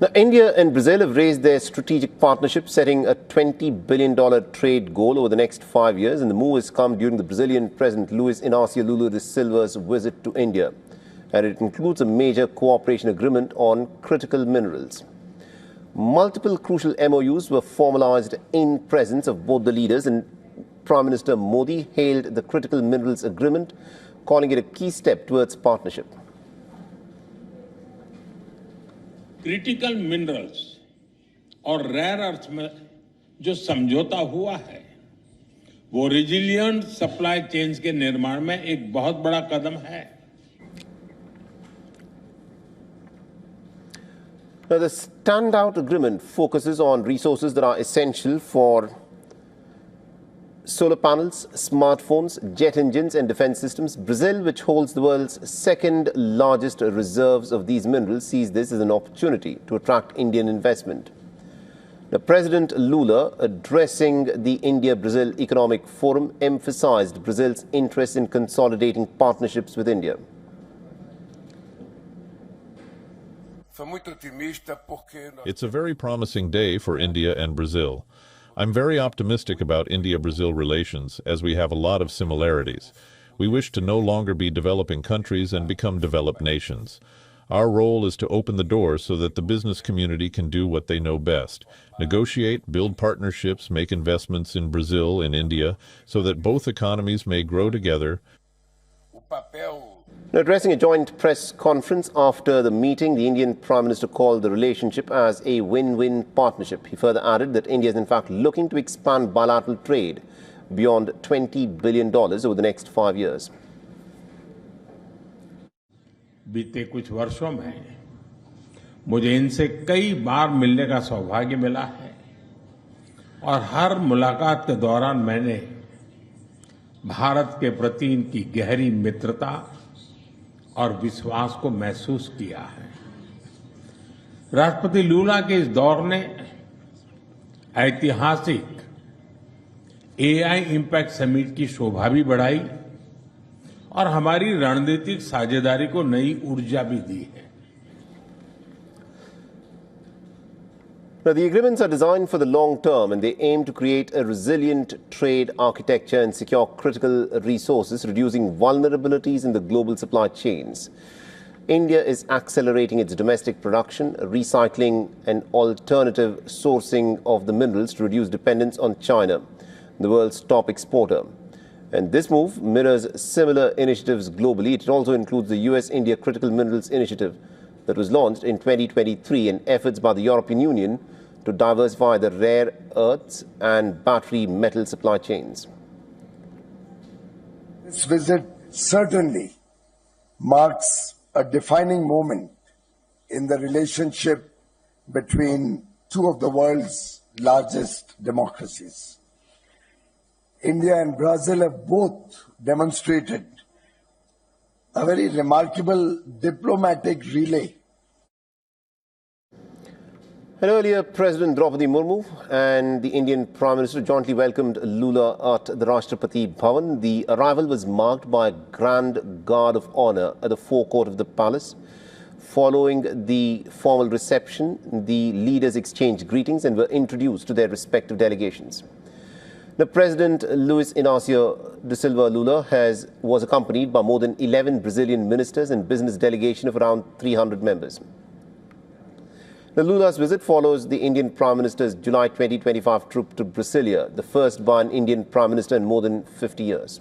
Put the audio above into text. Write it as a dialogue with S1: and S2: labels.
S1: Now, India and Brazil have raised their strategic partnership, setting a $20 billion trade goal over the next 5 years. And the move has come during the Brazilian President Luis Inácio Lula da Silva's visit to India. And it includes a major cooperation agreement on critical minerals. Multiple crucial MOUs were formalized in presence of both the leaders, and Prime Minister Modi hailed the critical minerals agreement, calling it a key step towards partnership.
S2: Critical minerals और rare earth में जो समझौता हुआ है वो resilient supply chains के निर्माण में एक बहुत बड़ा कदम है.
S1: Now, the standout agreement focuses on resources that are essential for solar panels, smartphones, jet engines and defense systems. Brazil, which holds the world's second largest reserves of these minerals, sees this as an opportunity to attract Indian investment. Now, President Lula, addressing the India-Brazil Economic Forum, emphasized Brazil's interest in consolidating partnerships with India.
S3: It's a very promising day for India and Brazil. I'm very optimistic about India-Brazil relations, as we have a lot of similarities. We wish to no longer be developing countries and become developed nations. Our role is to open the doors so that the business community can do what they know best: negotiate, build partnerships, make investments in Brazil and India, so that both economies may grow together.
S1: Now, addressing a joint press conference after the meeting, the Indian Prime Minister called the relationship as a win-win partnership. He further added that India is in fact looking to expand bilateral trade beyond $20 billion over the next 5 years.
S2: बीते कुछ वर्षों में मुझे इनसे कई बार मिलने का सौभाग्य मिला है और हर मुलाकात के दौरान मैंने भारत के प्रति इनकी गहरी मित्रता और विश्वास को महसूस किया है. राष्ट्रपति लूला के इस दौर ने ऐतिहासिक एआई इम्पैक्ट समिट की शोभा भी बढ़ाई और हमारी रणनीतिक साझेदारी को नई ऊर्जा भी दी है.
S1: Now, the agreements are designed for the long term, and they aim to create a resilient trade architecture and secure critical resources, reducing vulnerabilities in the global supply chains. India is accelerating its domestic production, recycling and alternative sourcing of the minerals to reduce dependence on China, the world's top exporter. And this move mirrors similar initiatives globally. It also includes the US-India Critical Minerals Initiative that was launched in 2023 and efforts by the European Union to diversify the rare earths and battery metal supply chains.
S4: This visit certainly marks a defining moment in the relationship between two of the world's largest democracies. India and Brazil have both demonstrated a very remarkable diplomatic relay.
S1: And earlier, President Draupadi Murmu and the Indian Prime Minister jointly welcomed Lula at the Rashtrapati Bhavan. The arrival was marked by a grand guard of honor at the forecourt of the palace. Following the formal reception, the leaders exchanged greetings and were introduced to their respective delegations. Now, President Luis Inácio da Silva Lula was accompanied by more than 11 Brazilian ministers and business delegation of around 300 members. The Lula's visit follows the Indian Prime Minister's July 2025 trip to Brasilia, the first by an Indian Prime Minister in more than 50 years.